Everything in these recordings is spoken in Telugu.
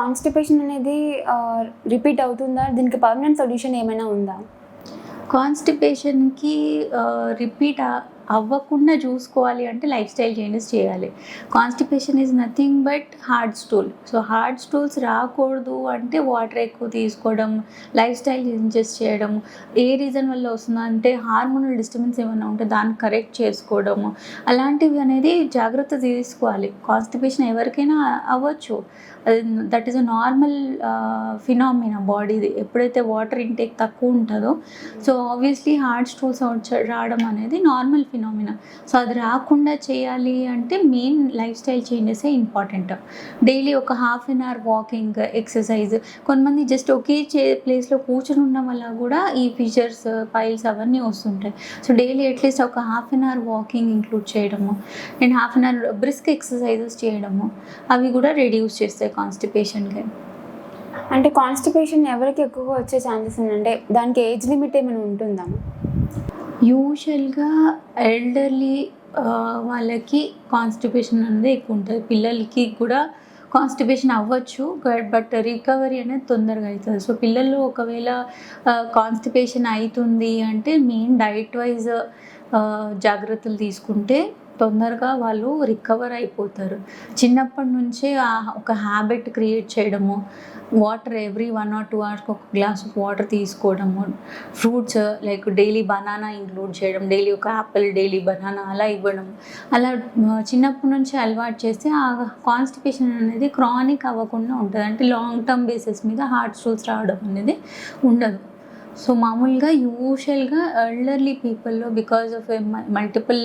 కాన్‌స్టిపేషన్ అనేది రిపీట్ అవుతుందా? దీనికి పర్మనెంట్ సొల్యూషన్ ఏమైనా ఉందా? కాన్స్టిపేషన్‌కి రిపీట్ అవ్వకుండా చూసుకోవాలి అంటే లైఫ్ స్టైల్ చేంజెస్ చేయాలి. Constipation is nothing but hard stool. So hard stools రాకూడదు అంటే వాటర్ ఎక్కువ తీసుకోవడం, లైఫ్ స్టైల్ చేంజెస్ చేయడం. ఏ రీజన్ వల్ల వస్తుందంటే హార్మోనల్ డిస్టర్బెన్స్ ఏమైనా ఉంటే దాన్ని కరెక్ట్ చేసుకోవడము, అలాంటివి అనేది జాగ్రత్త తీసుకోవాలి. కాన్స్టిపేషన్ ఎవరికైనా అవ్వచ్చు. అది that is a normal phenomena బాడీది. ఎప్పుడైతే వాటర్ ఇంటేక్ తక్కువ ఉంటుందో సో ఆబ్వియస్లీ హార్డ్ స్టూల్స్ రావడం అనేది నార్మల్ ఫినామినా. సో అది రాకుండా చేయాలి అంటే మెయిన్ లైఫ్ స్టైల్ చేంజెసే ఇంపార్టెంట్. డైలీ ఒక half an hour walking, exercise. కొంతమంది జస్ట్ ఒకే ప్లేస్లో కూర్చొని ఉండడం వల్ల కూడా ఈ ఫిషర్స్, పైల్స్ అవన్నీ వస్తుంటాయి. సో డైలీ అట్లీస్ట్ ఒక half an hour walking include చేయడము and half an hour brisk exercises చేయడము అవి కూడా రెడ్యూస్ చేస్తాయి కాన్స్టిపేషన్కి. అంటే కాన్‌స్టిపేషన్ ఎవరికి ఎక్కువగా వచ్చే ఛాన్సెస్ ఉందంటే దానికి ఏజ్ లిమిట్ ఏమైనా ఉంటుందా? యూజువల్గా ఎల్డర్లీ వాళ్ళకి కాన్స్టిపేషన్ అనేది ఎక్కువ ఉంటుంది. పిల్లలకి కూడా కాన్స్టిపేషన్ అవ్వచ్చు బట్ రికవరీ అనేది తొందరగా అవుతుంది. సో పిల్లలు ఒకవేళ కాన్స్టిపేషన్ అవుతుంది అంటే మెయిన్ డైట్ వైజ్ జాగ్రత్తలు తీసుకుంటే తొందరగా వాళ్ళు రికవర్ అయిపోతారు. చిన్నప్పటి నుంచే ఒక హ్యాబిట్ క్రియేట్ చేయడము, వాటర్ ఎవ్రీ 1 or 2 hours ఒక గ్లాస్ ఆఫ్ వాటర్ తీసుకోవడము, fruits like daily banana include చేయడం, డైలీ ఒక యాపిల్, డైలీ బనానా అలా ఇవ్వడం. అలా చిన్నప్పటి నుంచి అలవాటు చేస్తే ఆ కాన్స్టిపేషన్ అనేది క్రానిక్ అవ్వకుండా ఉంటుంది. అంటే లాంగ్ టర్మ్ బేసిస్ మీద హార్ట్ స్టూల్స్ రావడం అనేది ఉండదు. సో మామూలుగా యూజువల్గా ఎల్డర్లీ పీపుల్లో because of multiple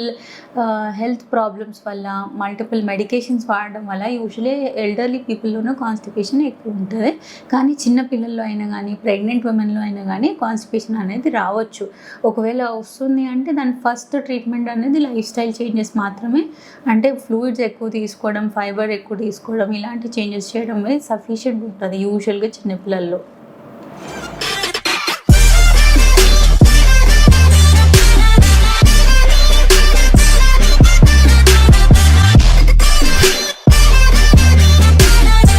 health problems వల్ల, మల్టిపుల్ మెడికేషన్స్ వాడడం వల్ల యూజువల్లీ ఎల్డర్లీ పీపుల్లోనూ కాన్స్టిపేషన్ ఎక్కువ ఉంటుంది. కానీ చిన్న పిల్లల్లో అయినా కానీ, ప్రెగ్నెంట్ ఉమెన్లో అయినా కానీ కాన్స్టిపేషన్ అనేది రావచ్చు. ఒకవేళ వస్తుంది అంటే దాని ఫస్ట్ ట్రీట్మెంట్ అనేది లైఫ్ స్టైల్ చేంజెస్ మాత్రమే. అంటే ఫ్లూయిడ్స్ ఎక్కువ తీసుకోవడం, ఫైబర్ ఎక్కువ తీసుకోవడం, ఇలాంటి చేంజెస్ చేయడం అనేది సఫిషియెంట్ ఉంటుంది యూజువల్గా చిన్నపిల్లల్లో.